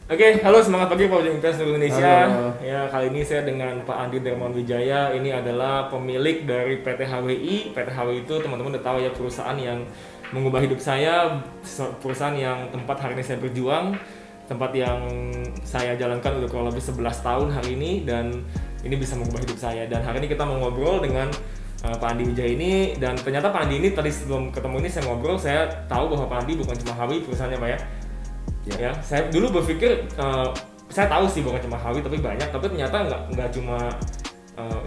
Oke, halo semangat pagi Pak Invest Indonesia. Halo. Ya, kali ini saya dengan Pak Andi Dermawan Wijaya. Ini adalah pemilik dari PT HWI. PT HWI itu teman-teman udah tahu ya, perusahaan yang mengubah hidup saya, perusahaan yang tempat hari ini saya berjuang, tempat yang saya jalankan udah kurang lebih 11 tahun hari ini, dan ini bisa mengubah hidup saya. Dan hari ini kita mau ngobrol dengan Pak Andi Wijaya ini, dan ternyata Pak Andi ini tadi sebelum ketemu ini saya ngobrol, saya tahu bahwa Pak Andi bukan cuma HWI perusahaannya Pak ya. Ya, saya dulu berpikir saya tahu sih bukan cuma HWI tapi banyak, tapi ternyata nggak cuma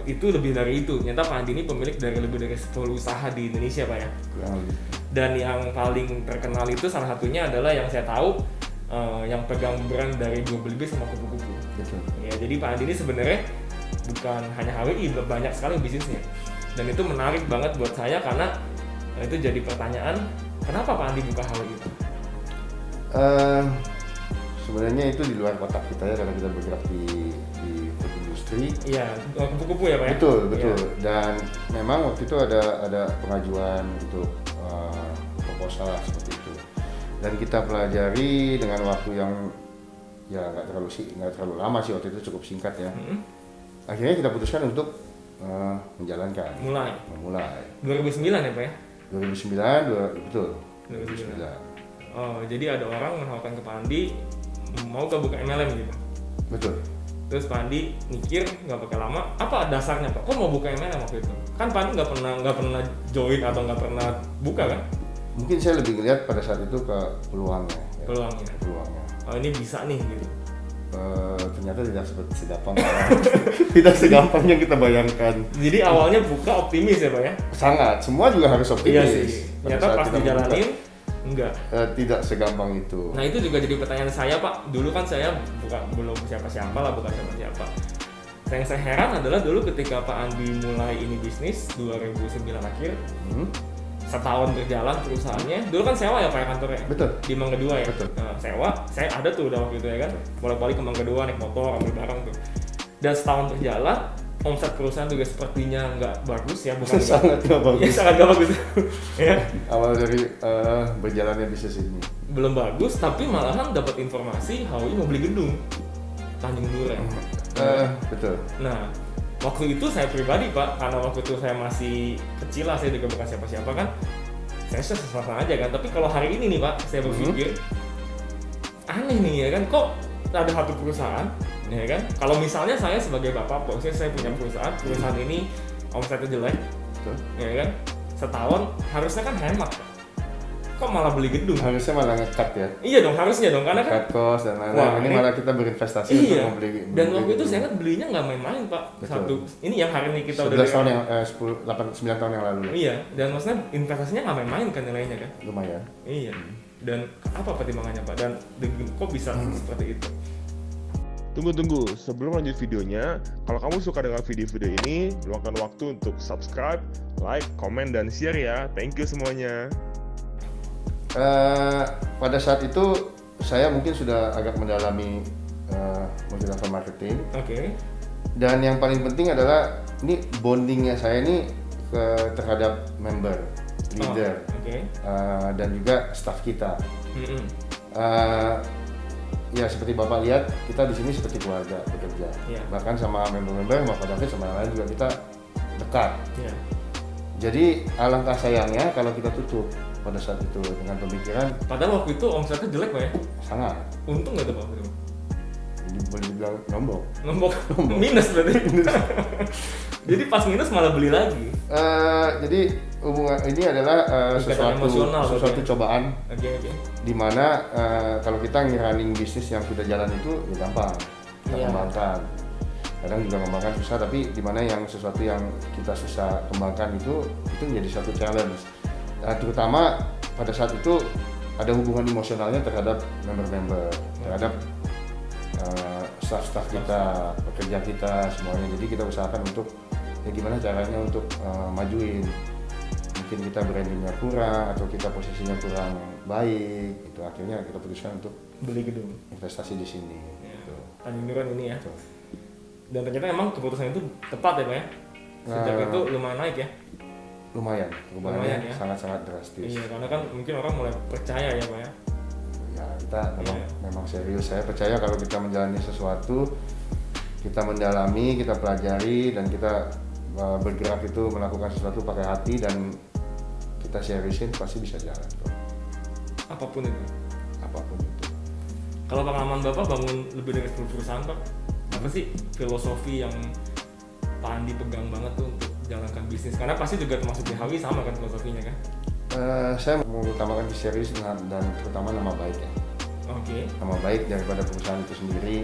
itu, lebih dari itu. Ternyata Pak Andi ini pemilik dari lebih dari 10 usaha di Indonesia Pak ya. Dan yang paling terkenal itu salah satunya adalah yang saya tahu yang pegang brand dari Jollibee sama kupu-kupu. Betul. Ya, jadi Pak Andi ini sebenarnya bukan hanya HWI, banyak sekali bisnisnya. Dan itu menarik banget buat saya karena itu jadi pertanyaan, kenapa Pak Andi buka HWI itu? Sebenarnya itu di luar kotak kita ya, karena kita bergerak di food industry. Iya, kupu-kupu ya Pak ya? Betul. Ya. Dan memang waktu itu ada pengajuan untuk proposal seperti itu. Dan kita pelajari dengan waktu yang ya nggak terlalu lama sih, waktu itu cukup singkat ya. Akhirnya kita putuskan untuk menjalankan. Memulai. 2009 ya Pak ya? 2009, betul. 2009. Oh, jadi ada orang menawarkan ke Pak Andi mau gak buka MLM gitu. Betul. Terus Pak Andi mikir nggak pakai lama, apa dasarnya Pak? Kok mau buka MLM waktu itu? Kan Pak Andi nggak pernah join atau nggak pernah buka kan? Mungkin saya lebih ngeliat pada saat itu ke peluangnya. Ya. Peluangnya. Oh, ini bisa nih gitu. Ternyata tidak seperti segampang tidak segampang yang kita bayangkan. Jadi awalnya buka optimis ya Pak ya? Sangat, semua juga harus optimis. Iya sih. Ternyata pas dijalanin enggak. Tidak segampang itu. Nah, itu juga jadi pertanyaan saya Pak. Dulu kan saya belum siapa-siapa lah, bukan siapa-siapa. Yang saya heran adalah dulu ketika Pak Andi mulai ini bisnis 2009 akhir, setahun berjalan perusahaannya. Dulu kan sewa ya Pak ya kantornya? Betul. Di Mangga 2 ya? Betul. Nah, sewa, saya ada tuh udah waktu itu ya kan. Bolak-balik ke Mangga 2 naik motor, ambil barang tuh. Dan setahun berjalan, omset perusahaan juga sepertinya nggak bagus ya, bukan sangat nggak bagus. Ya, sangat nggak bagus. Ya. Awal dari berjalannya bisnis ini. Belum bagus, tapi malahan dapat informasi HWI mau beli gedung Tanjung Duren. Betul. Nah, waktu itu saya pribadi Pak, karena waktu itu saya masih kecil lah, saya juga bukan siapa-siapa kan, saya sesama aja kan. Tapi kalau hari ini nih Pak, saya berpikir aneh nih ya kan, kok ada satu perusahaan ya kan, kalau misalnya saya sebagai bapak posisi saya punya perusahaan ini omsetnya jelek, ya kan, setahun harusnya kan hemat Pak. Kok malah beli gedung? Harusnya malah nge-cut ya. Iya dong, harusnya dong, karena kan cut cost dan lain-lain. Ini malah kita berinvestasi untuk membeli. Dan waktu itu saya ingat belinya nggak main-main Pak. Betul. Ini yang hari ini kita udah 11 tahun yang 9 tahun yang lalu. Iya, dan maksudnya investasinya nggak main-main kan nilainya kan? Lumayan. Iya. Dan apa pertimbangannya Pak? Dan kok bisa seperti itu? Tunggu, sebelum lanjut videonya, kalau kamu suka dengan video-video ini, luangkan waktu untuk subscribe, like, komen, dan share ya. Thank you semuanya. Pada saat itu saya mungkin sudah agak mendalami multi-level marketing. Oke. Dan yang paling penting adalah ini bondingnya saya ini terhadap member, leader, dan juga staff kita. Ya seperti Bapak lihat, kita di sini seperti keluarga bekerja. Bahkan sama member-member, Bapak David sama yang lain juga kita dekat. Jadi alangkah sayangnya kalau kita tutup pada saat itu dengan pemikiran. Padahal waktu itu omsetnya jelek Pak ya? Sangat. Untung nggak tuh Pak? Boleh dibilang nombok. Minus berarti. Jadi pas minus malah beli lagi. Jadi hubungan ini adalah sesuatu cobaan. Dimana kalau kita nge-running bisnis yang sudah jalan itu ya gampang, kita kembangkan. Kadang juga kembangkan susah, tapi dimana yang sesuatu yang kita susah kembangkan itu menjadi suatu challenge. Terutama pada saat itu ada hubungan emosionalnya terhadap member-member, terhadap staff kita, pekerja kita semuanya. Jadi kita usahakan untuk ya gimana caranya untuk majuin. Mungkin kita brandingnya kurang atau kita posisinya kurang baik, itu akhirnya kita putuskan untuk beli gedung, investasi di sini. Tanjung Duren ini ya. Dan ternyata emang keputusan itu tepat ya Pak ya. Sejak itu lumayan naik ya. Lumayan ya. Sangat-sangat drastis. Iya, karena kan mungkin orang mulai percaya ya Pak ya. Ya kita memang memang serius. Saya percaya kalau kita menjalani sesuatu, kita mendalami, kita pelajari, dan kita bergerak itu melakukan sesuatu pakai hati dan kita seriusin, pasti bisa jalan. Apapun itu. Apapun itu. Kalau pengalaman Bapak bangun lebih dari 10 perusahaan, Pak, apa sih filosofi yang Pak Andi pegang banget tuh untuk jalankan bisnis? Karena pasti juga termasuk di HWI sama kan filosofinya kan? Saya mengutamakan serius dan terutama nama baik ya. Oke. Nama baik daripada perusahaan itu sendiri,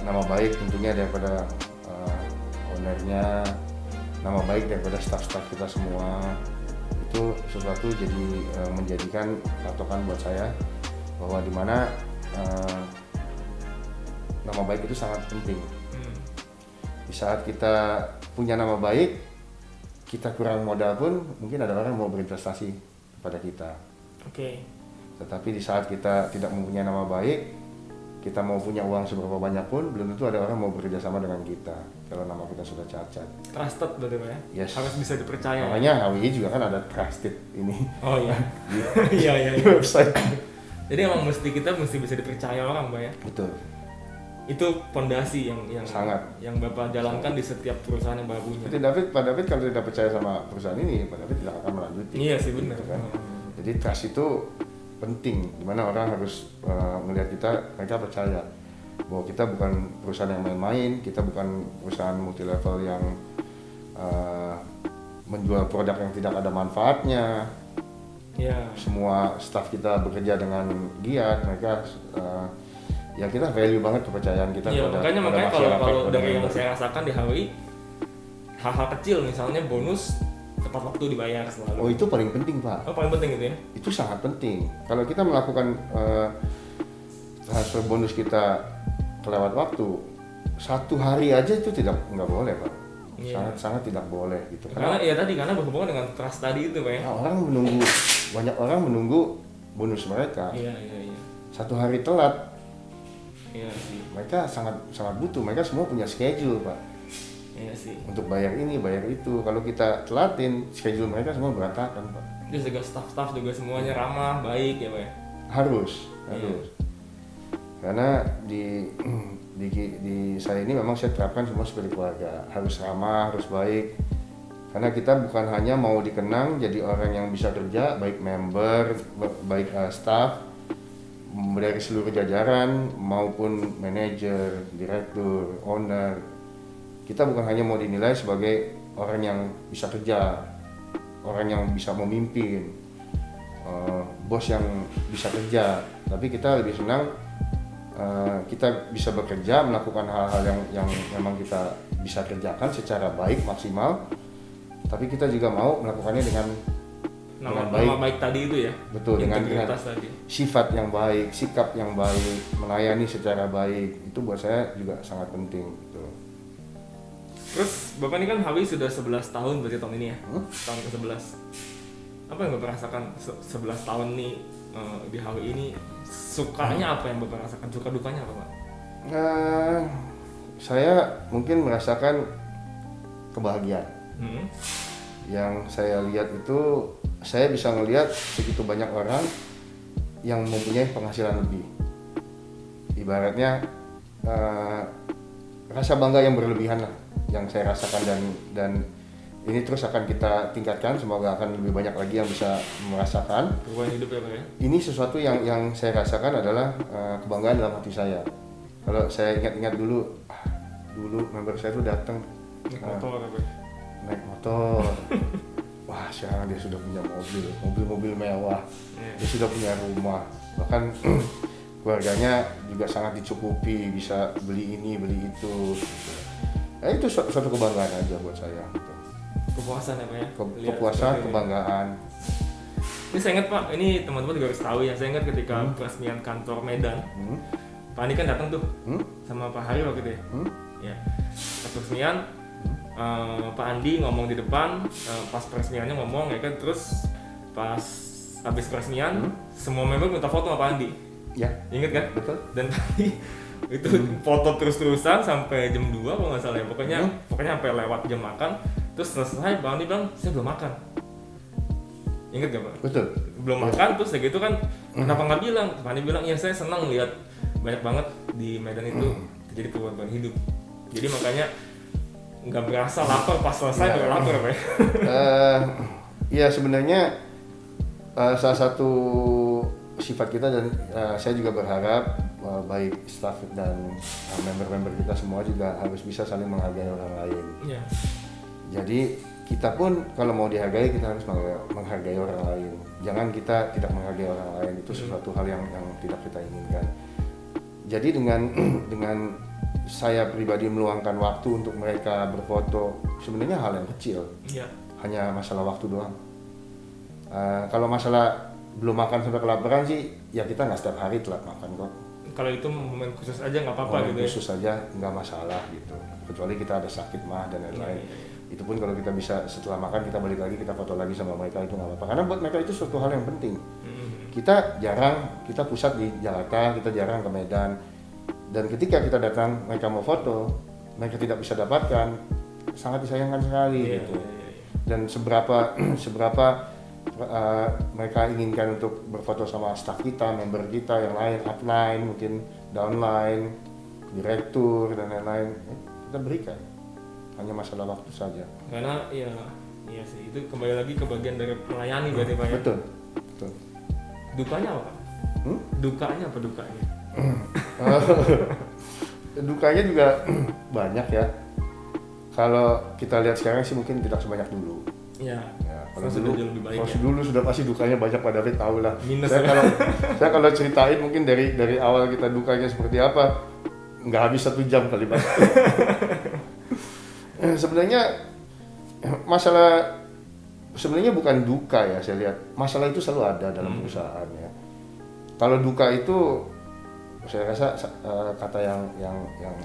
nama baik tentunya daripada ownernya, nama baik daripada staff-staff kita semua. Itu sesuatu jadi menjadikan patokan buat saya bahwa dimana nama baik itu sangat penting. Di saat kita punya nama baik, kita kurang modal pun mungkin ada orang mau berinvestasi kepada kita. Oke. Tetapi di saat kita tidak mempunyai nama baik, kita mau punya uang seberapa banyak pun belum tentu ada orang mau bekerja sama dengan kita kalau nama kita sudah cacat. Trusted berarti Pak ya? Yes. Harus bisa dipercaya. Makanya HWI juga kan ada trusted ini. Oh iya. Iya. Di website. Jadi emang kita mesti bisa dipercaya orang, Pak ya? Betul. Itu fondasi yang sangat yang Bapak jalankan di setiap perusahaan yang Bapak punya. Pak David kalau tidak percaya sama perusahaan ini, Pak David tidak akan melanjuti. Iya sih benar. Gitu kan? Jadi trust itu penting, dimana orang harus melihat kita, mereka percaya bahwa kita bukan perusahaan yang main-main, kita bukan perusahaan multi level yang menjual produk yang tidak ada manfaatnya. Ya. Semua staff kita bekerja dengan giat, mereka ya kita value banget kepercayaan kita. Iya, makanya kalau dari yang saya rasakan di HWI, hal-hal kecil misalnya bonus tepat waktu dibayar selalu. Oh itu paling penting Pak. Oh paling penting itu ya? Itu sangat penting. Kalau kita melakukan transfer bonus kita kelewat waktu, 1 hari aja itu nggak boleh Pak. Iya. Sangat tidak boleh gitu. Karena berhubungan dengan trust tadi itu Pak ya. Banyak orang menunggu bonus mereka. Iya. 1 hari telat. Iya sih. Mereka sangat butuh. Mereka semua punya schedule Pak. Iya sih. Untuk bayar ini, bayar itu. Kalau kita telatin, schedule mereka semua berantakan Pak. Terus juga staff juga semuanya ramah, baik ya Pak ya? Harus. Karena di saya ini memang saya terapkan semua seperti keluarga. Harus ramah, harus baik. Karena kita bukan hanya mau dikenang jadi orang yang bisa kerja, baik member, baik staff, dari seluruh jajaran maupun manajer, direktur, owner. Kita bukan hanya mau dinilai sebagai orang yang bisa kerja, orang yang bisa memimpin, bos yang bisa kerja, tapi kita lebih senang kita bisa bekerja, melakukan hal-hal yang memang kita bisa kerjakan secara baik, maksimal, tapi kita juga mau melakukannya dengan baik tadi itu ya. Betul, dengan tadi. Sifat yang baik, sikap yang baik, melayani secara baik, itu buat saya juga sangat penting gitu. Terus Bapak ini kan HWI sudah 11 tahun berarti tahun ini ya? Tahun ke-11. Apa yang Bapak rasakan 11 tahun nih di HWI ini? Sukanya apa yang Bapak rasakan? Suka dukanya apa Pak? Saya mungkin merasakan kebahagiaan. Yang saya lihat itu, saya bisa melihat segitu banyak orang yang mempunyai penghasilan lebih. Ibaratnya rasa bangga yang berlebihan lah yang saya rasakan, dan ini terus akan kita tingkatkan. Semoga akan lebih banyak lagi yang bisa merasakan perubahan hidup ya Pak ya. Ini sesuatu yang saya rasakan adalah kebanggaan dalam hati saya. Kalau saya ingat-ingat dulu member saya tuh datang naik motor. Wah, sekarang dia sudah punya mobil mewah. Dia sudah punya rumah. Bahkan keluarganya juga sangat dicukupi, bisa beli ini, beli itu. Itu suatu kebanggaan aja buat saya. Kepuasan ya Pak ya? Kepuasan, kebanggaan. Ini saya ingat Pak, ini teman-teman juga harus tahu ya. Saya ingat ketika peresmian kantor Medan, Pak Andi kan datang tuh sama Pak Hari waktu itu ya. Ya. Pas peresmian, Pak Andi ngomong di depan, pas peresmiannya ngomong ya kan, terus pas habis peresmian, semua member minta foto sama Pak Andi. Ya. Ingat kan? Betul. Dan tadi itu foto terus-terusan sampai jam 2 kalau nggak salah ya. Pokoknya sampai lewat jam makan. Terus selesai Bang Andi bilang, saya belum makan. Ingat gak Pak? Betul. Belum makan, terus kayak gitu kan Kenapa nggak bilang? Pak Andi bilang, ya saya senang lihat banyak banget di Medan itu terjadi perubahan hidup. Jadi makanya nggak berasa lapar pas selesai baru lapar, Pak. Ya sebenarnya salah satu sifat kita dan saya juga berharap baik staff dan member-member kita semua juga harus bisa saling menghargai orang lain. Yeah. Jadi kita pun kalau mau dihargai kita harus menghargai orang lain. Jangan kita tidak menghargai orang lain, itu sesuatu hal yang tidak kita inginkan. Jadi dengan saya pribadi meluangkan waktu untuk mereka berfoto, sebenarnya hal yang kecil. Yeah. Hanya masalah waktu doang. Kalau masalah belum makan sampai kelaparan sih, ya kita nggak setiap hari telat makan kok. Kalau itu momen khusus aja nggak apa-apa gitu. Khusus aja nggak masalah gitu. Kecuali kita ada sakit mah dan lain-lain. Itu pun kalau kita bisa setelah makan kita balik lagi kita foto lagi sama mereka itu nggak apa-apa. Karena buat mereka itu suatu hal yang penting. Kita pusat di Jakarta, kita jarang ke Medan. Dan ketika kita datang mereka mau foto, mereka tidak bisa dapatkan, sangat disayangkan sekali gitu. Dan seberapa mereka inginkan untuk berfoto sama staff kita, member kita yang lain, upline, mungkin downline, direktur dan lain-lain, kita berikan. Hanya masalah waktu saja. Karena iya sih, itu kembali lagi ke bagian dari melayani berarti Pak ya. Betul. Dukanya apa? Dukanya apa dukanya? Dukanya juga banyak ya. Kalau kita lihat sekarang sih mungkin tidak sebanyak dulu. Iya. Kalau dulu sudah pasti dukanya banyak, Pak David tahu lah. Saya kalau ceritain mungkin dari awal kita dukanya seperti apa, nggak habis 1 jam kali Pak. Sebenarnya bukan duka ya, saya lihat masalah itu selalu ada dalam perusahaan ya. Kalau duka itu saya rasa kata yang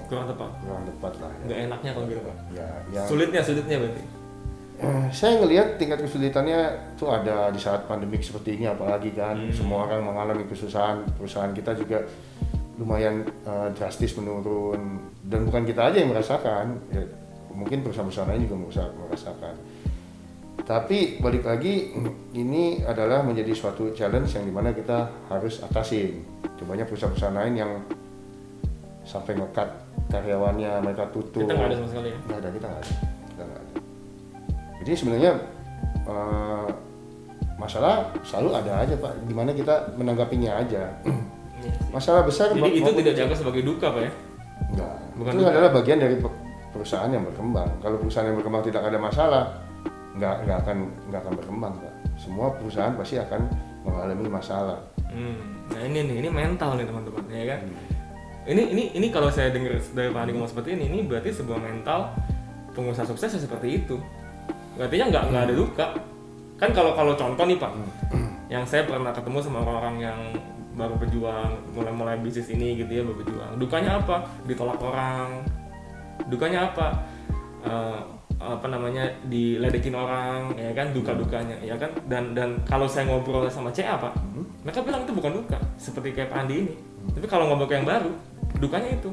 kurang tepat lah. Ya. Nggak enaknya kalau gitu Pak. Ya. Sulitnya berarti. Saya ngelihat tingkat kesulitannya itu ada di saat pandemik seperti ini, apalagi kan semua orang mengalami kesusahan. Perusahaan kita juga lumayan drastis menurun, dan bukan kita aja yang merasakan ya, mungkin perusahaan-perusahaan lain juga merasakan. Tapi balik lagi, ini adalah menjadi suatu challenge yang dimana kita harus atasin. Cobanya perusahaan-perusahaan lain yang sampai nge-cut karyawannya, mereka tutup. Kita nggak ada sama sekali ya? Nggak ada. Jadi sebenarnya masalah selalu ada aja Pak, gimana kita menanggapinya aja. Masalah besar. Jadi itu tidak dianggap sebagai duka Pak ya? Enggak. Itu adalah bagian dari perusahaan yang berkembang. Kalau perusahaan yang berkembang tidak ada masalah, nggak akan berkembang Pak. Semua perusahaan pasti akan mengalami masalah. Nah ini mental nih teman-teman, ya kan? Ini kalau saya dengar dari Pak Andi ngomong seperti ini berarti sebuah mental pengusaha sukses seperti itu. Artinya nggak ada duka. Kan kalau contoh nih Pak, yang saya pernah ketemu sama orang-orang yang baru berjuang, mulai bisnis ini gitu ya, baru berjuang. Dukanya apa? Ditolak orang. Dukanya apa? Diledekin orang, ya kan, duka-dukanya, ya kan. Dan kalau saya ngobrol sama CA Pak, mereka bilang itu bukan duka, seperti kayak Pak Andi ini. Tapi kalau ngobrol ke yang baru, dukanya itu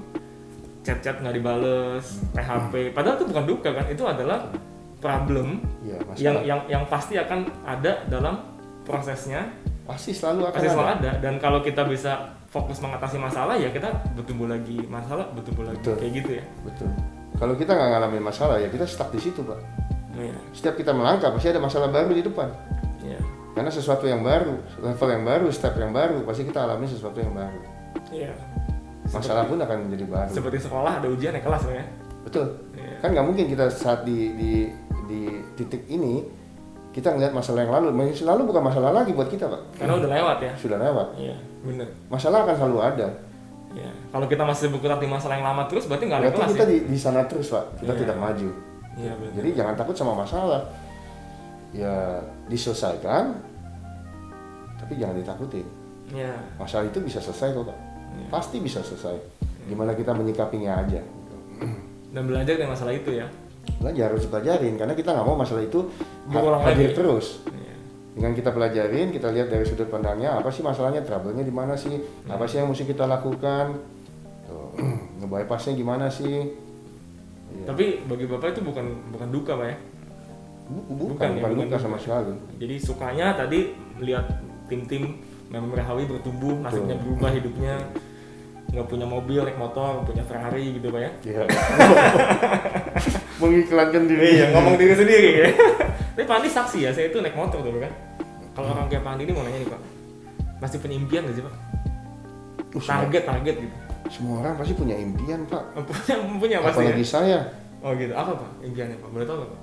chat dibales, PHP, padahal itu bukan duka kan, itu adalah problem yang pasti akan ada dalam prosesnya. Pasti selalu ada. Dan kalau kita bisa fokus mengatasi masalah, ya kita bertumbuh lagi Betul. Kayak gitu ya. Betul. Kalau kita nggak ngalamin masalah ya kita stuck di situ Pak. Iya. Setiap kita melangkah pasti ada masalah baru di depan. Iya. Karena sesuatu yang baru, level yang baru, step yang baru, pasti kita alami sesuatu yang baru. Iya. Masalah pun akan menjadi baru. Seperti sekolah ada ujian naik kelas ya. Betul. Iya. Kan nggak mungkin kita saat di titik ini kita ngelihat masalah yang lalu bukan masalah lagi buat kita Pak. Karena udah lewat ya. Sudah lewat. Iya, benar. Masalah akan selalu ada. Iya. Kalau kita masih berkutat di masalah yang lama terus berarti nggak ada kelas. Kita di sana terus Pak. Kita tidak maju. Iya, benar. Jadi jangan takut sama masalah. Ya diselesaikan, tapi jangan ditakutin. Iya. Masalah itu bisa selesai kok Pak. Iya. Pasti bisa selesai. Gimana kita menyikapinya aja. Dan belajar dari masalah itu ya. Harus pelajarin karena kita nggak mau masalah itu berulang hadir lagi terus. Iya. Dengan kita pelajarin, kita lihat dari sudut pandangnya apa sih masalahnya, trouble-nya di mana sih, apa sih yang mesti kita lakukan, nge-bypass-nya gimana sih. Iya. Tapi bagi Bapak itu bukan duka Pak ya? Bukan duka sama sekali. Jadi sukanya tadi lihat tim-tim memang Hawi bertumbuh, nasibnya berubah hidupnya, nggak punya mobil, naik motor, punya Ferrari gitu Pak ya. Iya. Mengiklankan diri. Iya, ngomong diri sendiri ya. Tapi Pak Andi saksi ya, saya itu naik motor dulu kan. Kalau orang kayak Pak Andi ini mau nanya nih Pak, masih punya impian nggak sih Pak? Target gitu. Semua orang pasti punya impian Pak. Punya pasti. Apalagi ya? saya. Oh gitu, apa Pak impiannya Pak? Boleh tahu nggak Pak?